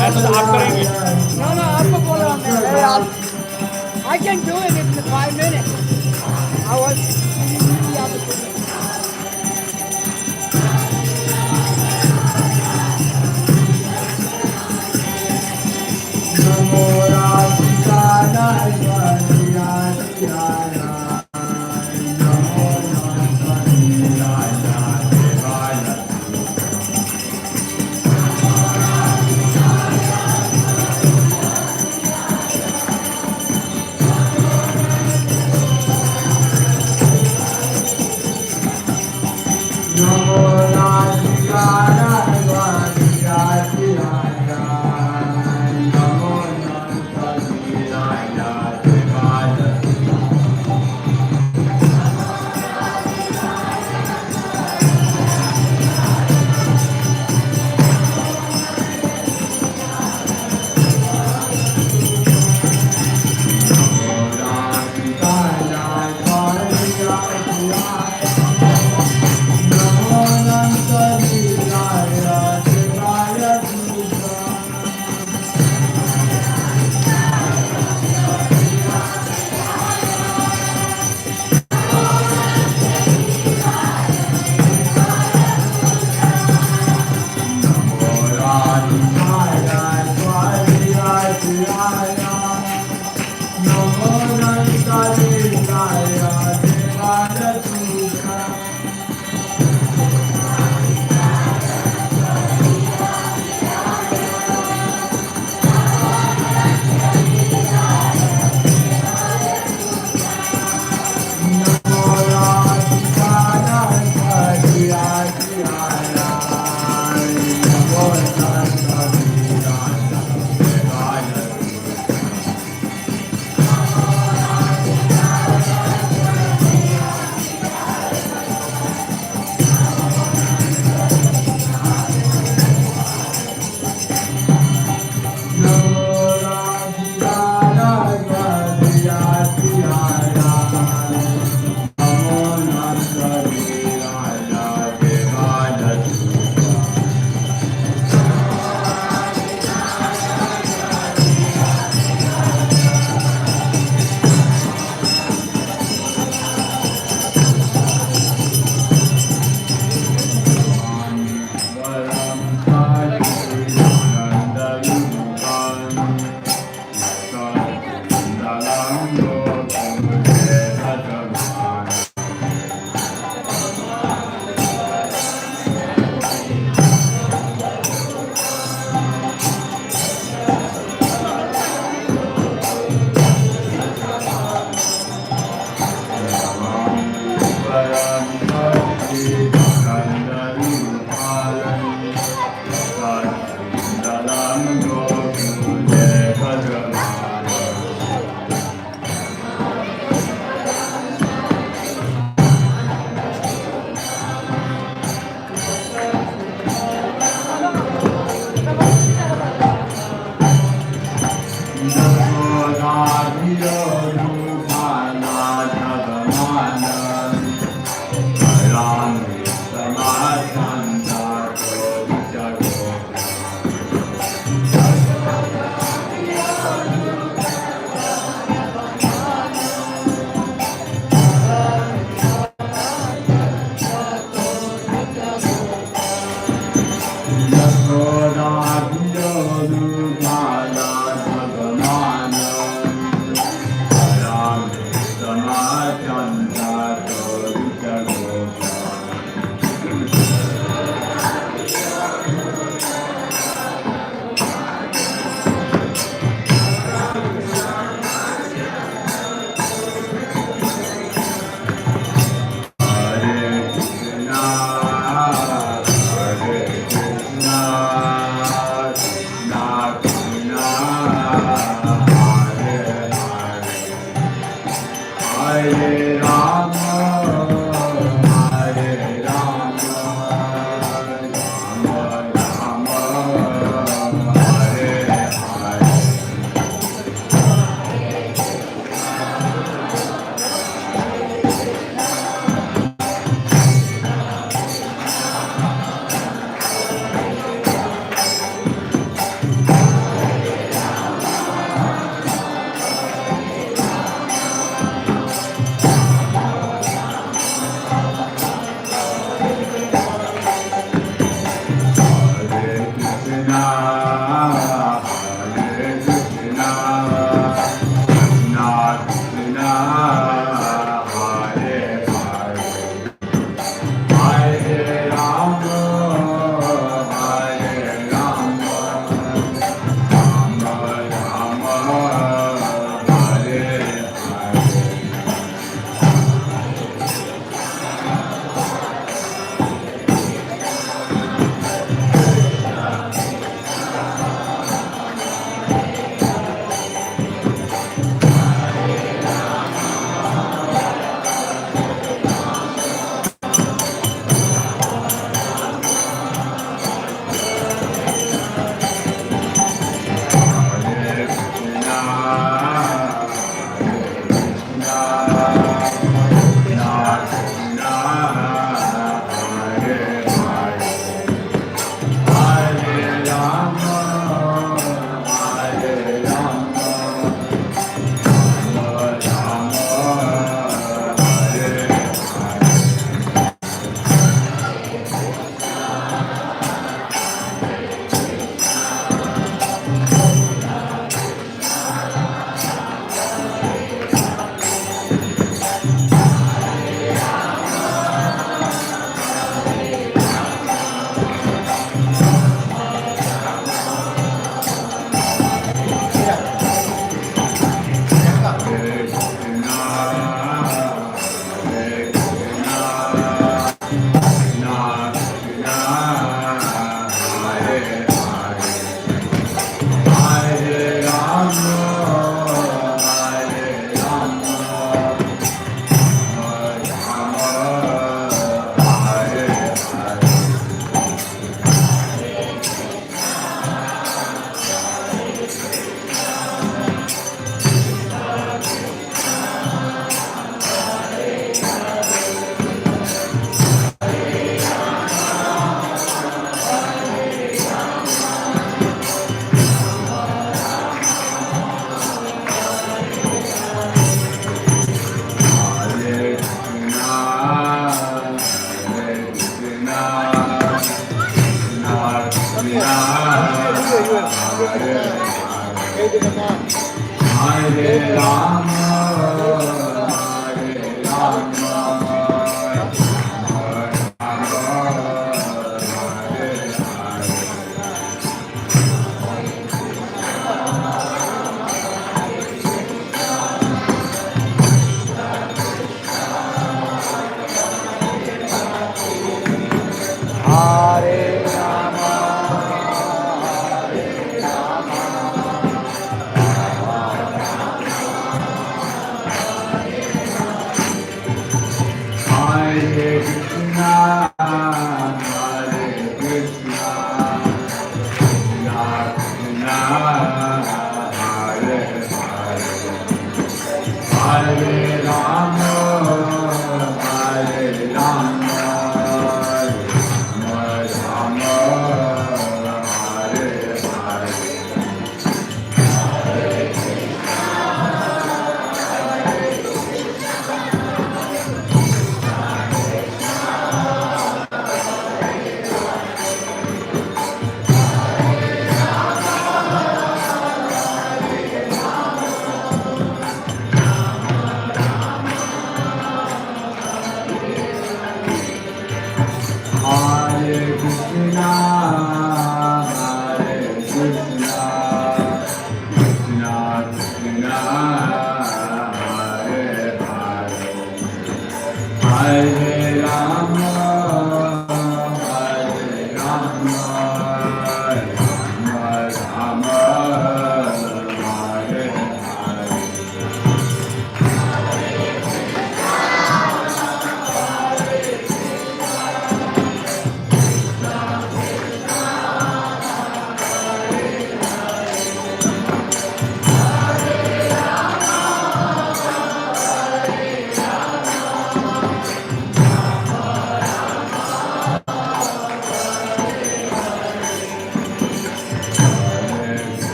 Speaker 2: message आप करेंगे।
Speaker 4: No, no, आपको बोल रहा हूँ मैं, I can do it in 5 minutes. I was giving you the opportunity.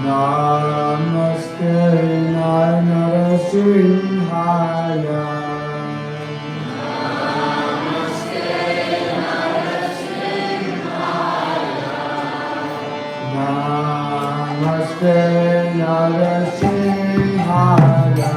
Speaker 5: Namaste Narasimhaya. Namaste Narasimhaya.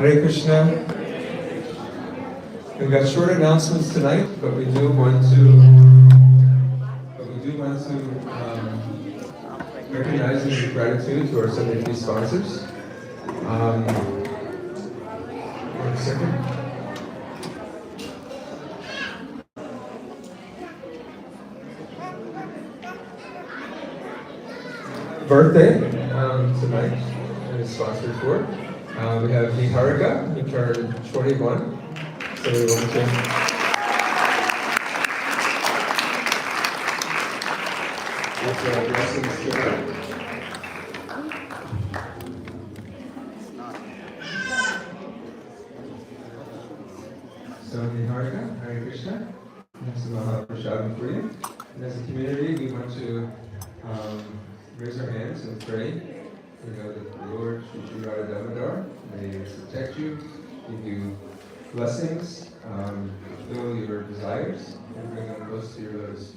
Speaker 1: Hare Krishna. We've got short announcements tonight, but we do want to recognize and give gratitude to our Sunday Feast sponsors. One second. Birthday tonight is sponsored for. We have Niharika, who turned 21. So we want to offer our blessings to her. So Niharika, Hare Krishna. That's the Mahaprasad for you. And as a community, we want to raise our hands and pray. We know that the Lord, Shri Radha Damodar, may protect you, give you blessings, fulfill your desires, and bring them close to your lotus.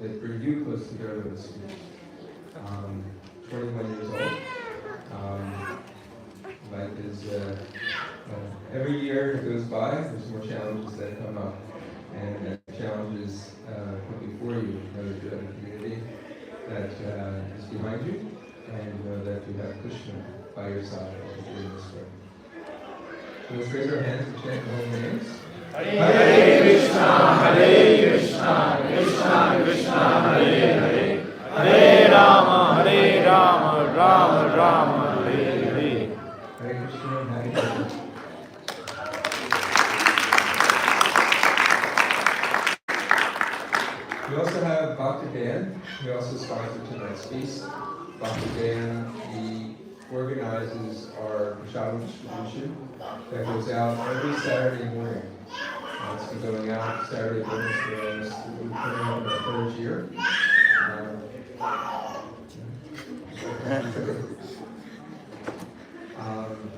Speaker 1: That bring you close to your lotus feet. 21 years old. Life is, every year that goes by, there's more challenges that come up. And challenges put before you. Know that you have a community that is behind you, and know that you have Krishna by your side as you're doing this work. So let's raise our hands and chant the holy names.
Speaker 2: Hare Krishna, Hare Krishna, Krishna Krishna, Hare Hare, Hare Rama, Rama Rama, Hare Hare.
Speaker 1: Hare Krishna and Happy Krishna. We also have Bhakti Dan. He also sponsored tonight's feast. Bhakti Dan, he organizes our prasadam distribution that goes out every Saturday morning. It's been going out Saturday mornings for us. We're coming up in our third year.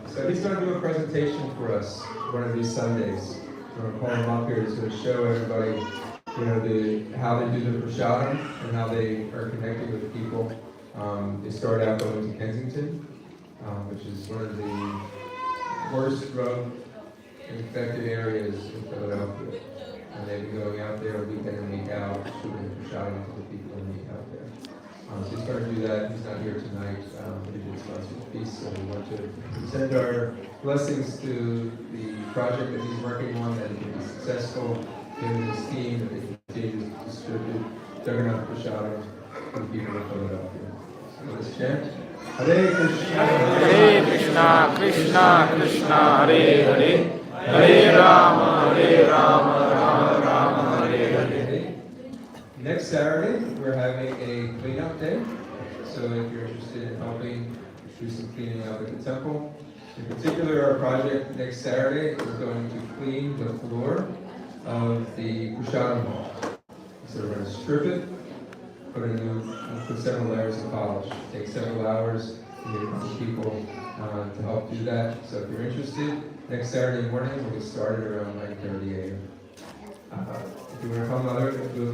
Speaker 1: So he's going to do a presentation for us one of these Sundays. We're going to call him up here. He's going to show everybody, how they do the prasadam and how they are connected with people. They start out going to Kensington, which is one of the worst drug-infected areas in Philadelphia. And they've been going out there week in and week out, shooting prasadam to the people and meet out there. So he's going to do that. He's not here tonight, but he did sponsor the piece, so we want to send our blessings to the project that he's working on, that it can be successful, him and his team, that they continue to distribute Jagannath Prasadam to the people of Philadelphia. So let's chant. Hare Krishna,
Speaker 2: Hare Krishna, Krishna Krishna, Hare Hare, Hare Rama, Rama Rama, Hare Hare.
Speaker 1: Next Saturday, we're having a cleanup day. So if you're interested in helping do some cleaning up at the temple, in particular, our project next Saturday is going to clean the floor of the prasadam hall. So we're going to strip it, put several layers of polish. It takes several hours to get a bunch of people to help do that. So if you're interested, next Saturday morning we'll get started around 9:30 a.m. If you want to come,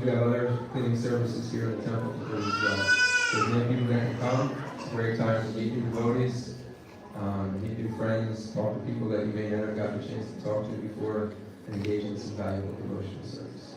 Speaker 1: we have other cleaning services here in the temple as well. So there's many people that can come. It's a great time to meet new devotees, meet new friends, talk to people that you may not have gotten a chance to talk to before, and engage in some valuable devotional service.